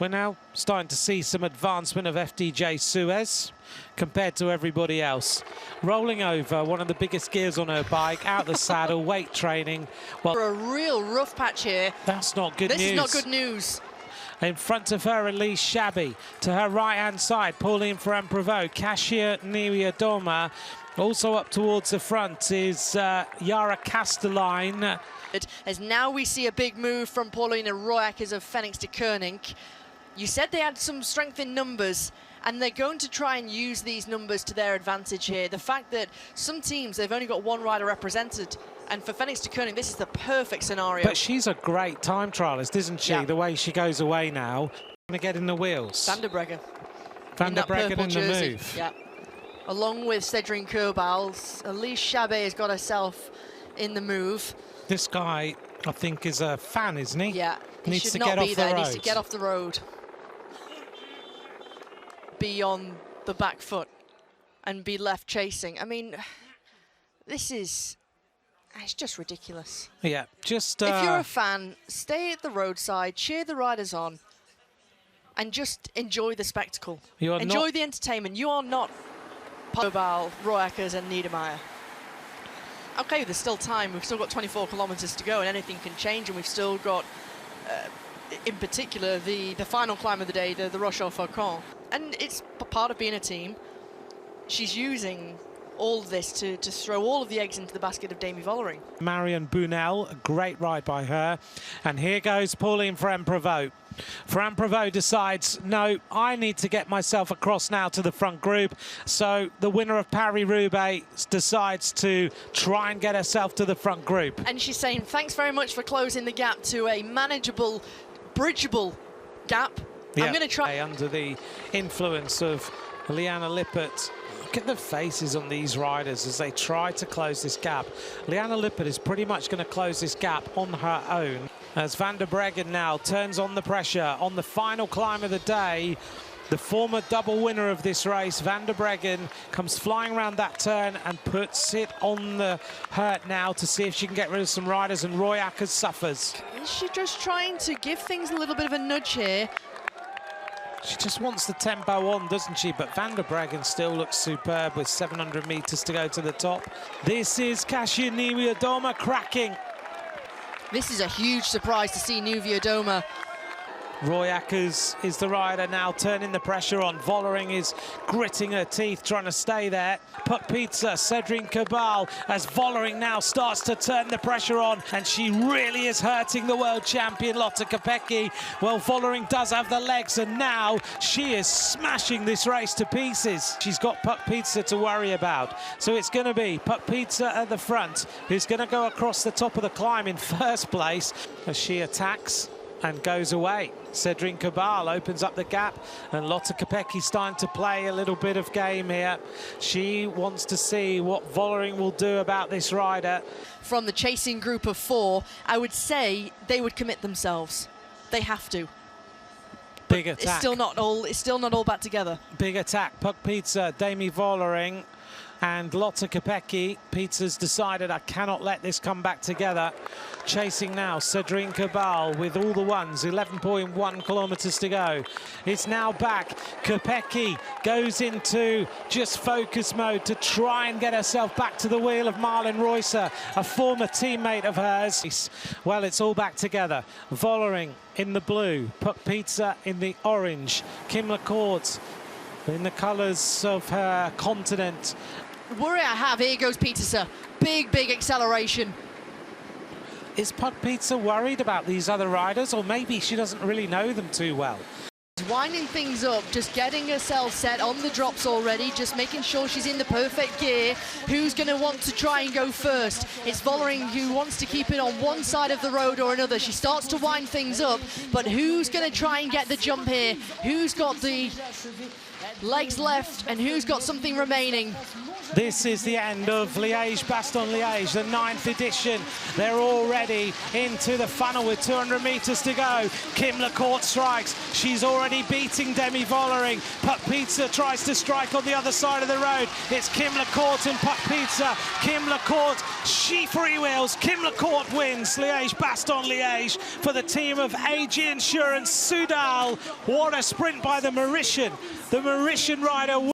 We're now starting to see some advancement of FDJ Suez compared to everybody else. Rolling over, one of the biggest gears on her bike, out the saddle, weight training. Well, for a real rough patch here. That's not good news. This is not good news. In front of her, Elise Shabby. To her right-hand side, Pauline Ferrand-Prévot. Kasia Niwiadoma. Also up towards the front is Yara Castelline. As now we see a big move from Paulina Royackers of Phoenix de Koning. You said they had some strength in numbers, and they're going to try and use these numbers to their advantage here. The fact that some teams, they've only got one rider represented, and for Phoenix de Koning, this is the perfect scenario. But she's a great time trialist, isn't she? Yeah. The way she goes away now. Going to get in the wheels. Van der Breggen. Van der Breggen in the move. Yeah. Along with Cedrine Kerbal, Elise Chabet has got herself in the move. This guy, I think, is a fan, isn't he? Yeah, he needs should to not get be off there. the road. He needs to get off the road. Be on the back foot and be left chasing. I mean, this is... it's just ridiculous. Yeah, just... if you're a fan, stay at the roadside, cheer the riders on, and just enjoy the spectacle. Enjoy the entertainment. You are not Kerbal, Royackers and Niedermeyer. Okay, there's still time. We've still got 24 kilometers to go, and anything can change. And we've still got, in particular, the final climb of the day, the Roche-aux-Faucons. And it's part of being a team. She's using all of this to throw all of the eggs into the basket of Demi Vollering. Marion Bunel, a great ride by her. And here goes Pauline Ferrand-Prévot. Ferrand-Prévot decides, no, I need to get myself across now to the front group. So the winner of Paris-Roubaix decides to try and get herself to the front group. And she's saying, thanks very much for closing the gap to a manageable, bridgeable gap. Yeah. I'm going to try. Under the influence of Liana Lippert. Look at the faces on these riders as they try to close this gap. Liana Lippert is pretty much going to close this gap on her own. As Van der Breggen now turns on the pressure on the final climb of the day. The former double winner of this race, Van der Breggen, comes flying around that turn and puts it on the hurt now to see if she can get rid of some riders, and Royackers suffers. Is she just trying to give things a little bit of a nudge here? She just wants the tempo on, doesn't she? But Van der Breggen still looks superb with 700 meters to go to the top. This is Kasia Niwiadoma cracking. This is a huge surprise to see Niwiadoma. Royackers is the rider now turning the pressure on. Vollering is gritting her teeth, trying to stay there. Puck Pizza, Cedrine Kerbal, as Vollering now starts to turn the pressure on, and she really is hurting the world champion, Lotte Kopecky. Well, Vollering does have the legs, and now she is smashing this race to pieces. She's got Puck Pizza to worry about. So it's going to be Puck Pizza at the front, who's going to go across the top of the climb in first place as she attacks and goes away. Cedrine Kerbal opens up the gap, and Lotte Kopecky starting to play a little bit of game here. She wants to see what Vollering will do about this rider. From the chasing group of 4, I would say they would commit themselves. They have to. Big attack. It's still not all back together. Big attack. Puck Pizza, Demi Vollering, and Lotte Kopecky. Pizza's decided, I cannot let this come back together. Chasing now, Cedrine Kerbal with all the ones, 11.1 kilometers to go. It's now back. Kopecky goes into just focus mode to try and get herself back to the wheel of Marlon Reusser, a former teammate of hers. Well, it's all back together. Vollering in the blue, Puck Pizza in the orange, Kim Lacourt in the colours of her continent. Worry I have, here goes Pizza. Big acceleration. Is Puck Pizza worried about these other riders, or maybe she doesn't really know them too well? Winding things up, just getting herself set on the drops already, just making sure she's in the perfect gear. Who's going to want to try and go first? It's Vollering who wants to keep it on one side of the road or another. She starts to wind things up, but who's going to try and get the jump here? Who's got the legs left, and who's got something remaining? This is the end of Liège-Bastogne-Liège, the 9th edition. They're already into the funnel with 200 meters to go. Kim Lacourt strikes. She's already already beating Demi Vollering. Puck Pizza tries to strike on the other side of the road. It's Kim Lacourt and Puck Pizza. Kim Lacourt, she freewheels. Kim Lacourt wins Liège-Bastogne-Liège for the team of AG Insurance Soudal. What a sprint by the Mauritian. The Mauritian rider